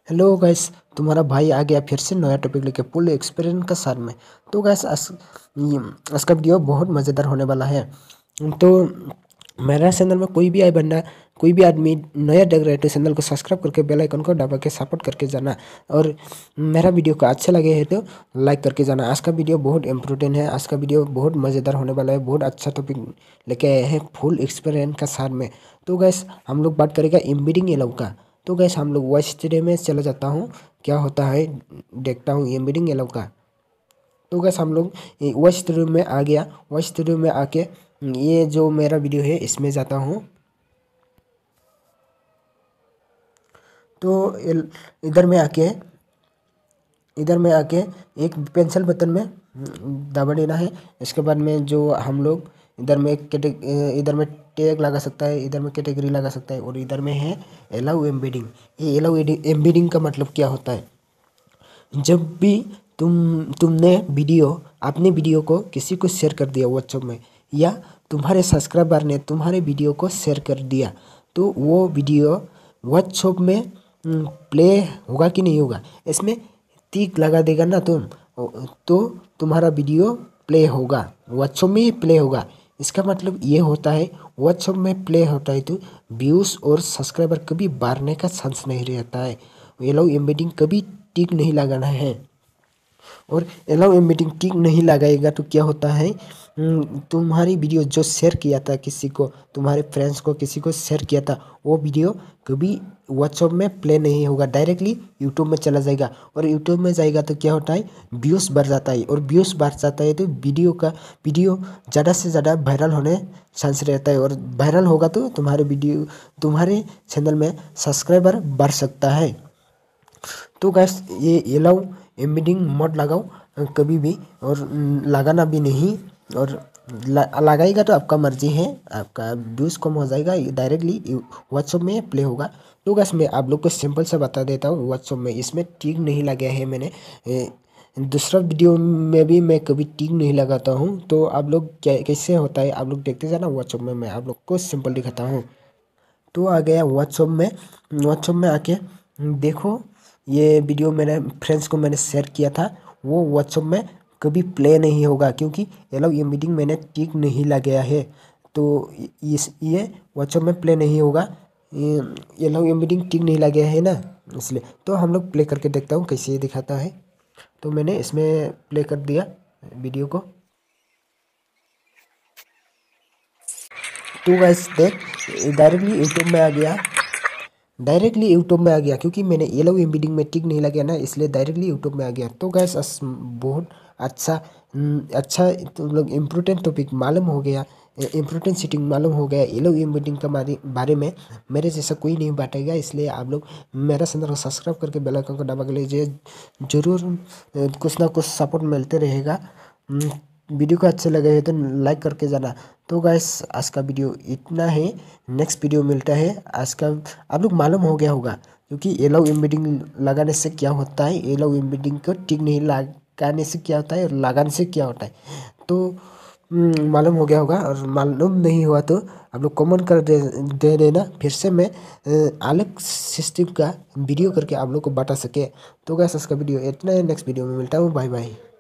Hello guys, तुम्हारा भाई आ गया फिर से नया टॉपिक लेके फुल एक्सपीरियंस का साथ में। तो गैस आज का वीडियो बहुत मज़ेदार होने वाला है। तो मेरा चैनल में कोई भी आए बंदा, कोई भी आदमी नया देख रहा है तो चैनल को सब्सक्राइब करके बेल आइकन को दबा के सपोर्ट करके जाना। और मेरा वीडियो को अच्छा लगे है तो लाइक करके जाना। आज का वीडियो बहुत इम्पोर्टेंट है, आज का वीडियो बहुत मज़ेदार होने वाला है, बहुत अच्छा टॉपिक लेके आए हैं फुल एक्सपीरियंस का साथ में। तो गैस हम लोग बात करेंगे एम्बेडिंग एलॉ का। तो गैस हम लोग वॉइस स्टूडियो में चला जाता हूँ, क्या होता है देखता हूँ एम्बेडिंग एलॉ का। तो गैस हम लोग वॉइस स्टूडियो में आ गया। वॉइस स्टूडियो में आके ये जो मेरा वीडियो है इसमें जाता हूँ। तो इधर में आके एक पेंसिल बटन में दबा देना है। इसके बाद में जो हम लोग इधर में टैग लगा सकता है, इधर में कैटेगरी लगा सकता है, और इधर में है एलाउ एम्बेडिंग। ये एलाउ एम्बेडिंग का मतलब क्या होता है? जब भी तुमने अपने वीडियो को किसी को शेयर कर दिया व्हाट्सएप में, या तुम्हारे सब्सक्राइबर ने तुम्हारे वीडियो को शेयर कर दिया, तो वो वीडियो व्हाट्सएप में प्ले होगा कि नहीं होगा? इसमें टिक लगा देगा ना तुम, तो तुम्हारा वीडियो प्ले होगा, व्हाट्सएप में ही प्ले होगा। इसका मतलब ये होता है व्हाट्सएप में प्ले होता है तो व्यूज़ और सब्सक्राइबर कभी बढ़ने का चांस नहीं रहता है। एलाउ एम्बेडिंग कभी टिक नहीं लगाना है। और एलाउ एम्बेडिंग टिक नहीं लगाएगा तो क्या होता है, तुम्हारी वीडियो जो शेयर किया था किसी को, तुम्हारे फ्रेंड्स को किसी को शेयर किया था, वो वीडियो कभी व्हाट्सएप में प्ले नहीं होगा, डायरेक्टली यूट्यूब में चला जाएगा। और यूट्यूब में जाएगा तो क्या होता है, व्यूज़ बढ़ जाता है, और व्यूज़ बढ़ जाता है तो वीडियो ज़्यादा से ज़्यादा वायरल होने चांस रहता है। और वायरल होगा तो तुम्हारे चैनल में सब्सक्राइबर बढ़ सकता है। तो गैस ये एलाउ एम्बेडिंग मत लगाओ कभी भी, और लगाना भी नहीं। और लगाएगा तो आपका मर्जी है, आपका व्यूज़ कम हो जाएगा, डायरेक्टली व्हाट्सएप में प्ले होगा। तो गैस मैं आप लोग को सिंपल से बता देता हूँ, व्हाट्सएप में इसमें टिक नहीं लगा है मैंने। दूसरा वीडियो में भी मैं कभी टिक नहीं लगाता हूँ। तो आप लोग क्या कैसे होता है आप लोग देखते जाना व्हाट्सएप में, मैं आप लोग को सिंपल दिखाता हूँ। तो आ गया व्हाट्सएप में आके देखो, ये वीडियो मेरे फ्रेंड्स को मैंने शेयर किया था, वो व्हाट्सएप में कभी प्ले नहीं होगा क्योंकि एलाउ ये मीटिंग मैंने टिक नहीं लगाया है। तो ये व्हाट्सएप में प्ले नहीं होगा, ये एलाउ ये मीटिंग टिक नहीं लगाया है ना, इसलिए। तो हम लोग प्ले करके देखता हूँ कैसे ये दिखाता है। तो मैंने इसमें प्ले कर दिया वीडियो को। तो वैसे देख डायरेक्टली यूट्यूब में आ गया क्योंकि मैंने येलो एम्बेडिंग में टिक नहीं लगा ना, इसलिए डायरेक्टली यूट्यूब में आ गया। तो गैस बहुत अच्छा अच्छा तुम लोग इम्पोर्टेंट टॉपिक मालूम हो गया, इम्पोर्टेंट सेटिंग मालूम हो गया। येलो एम्बेडिंग का बारे में मेरे जैसा कोई नहीं बांटेगा, इसलिए आप लोग मेरा चैनल को सब्सक्राइब करके बेल आइकन को दबा के लीजिए। ज़रूर कुछ ना कुछ सपोर्ट मिलते रहेगा। वीडियो को अच्छे लगे है तो लाइक करके जाना। तो गाइस आज का वीडियो इतना है, नेक्स्ट वीडियो मिलता है। आज का आप लोग मालूम हो गया होगा क्योंकि एलाउ एम्बेडिंग लगाने से क्या होता है, एलाउ एम्बेडिंग को टिक नहीं लगाने से क्या होता है, और लगाने से क्या होता है। तो मालूम हो गया होगा, और मालूम नहीं हुआ तो आप लोग कमेंट कर दे देना, फिर से मैं अलग सिस्टम का वीडियो करके आप लोग को बता सके। तो गाइस आज का वीडियो इतना है, नेक्स्ट वीडियो में मिलता हूँ, बाय बाय।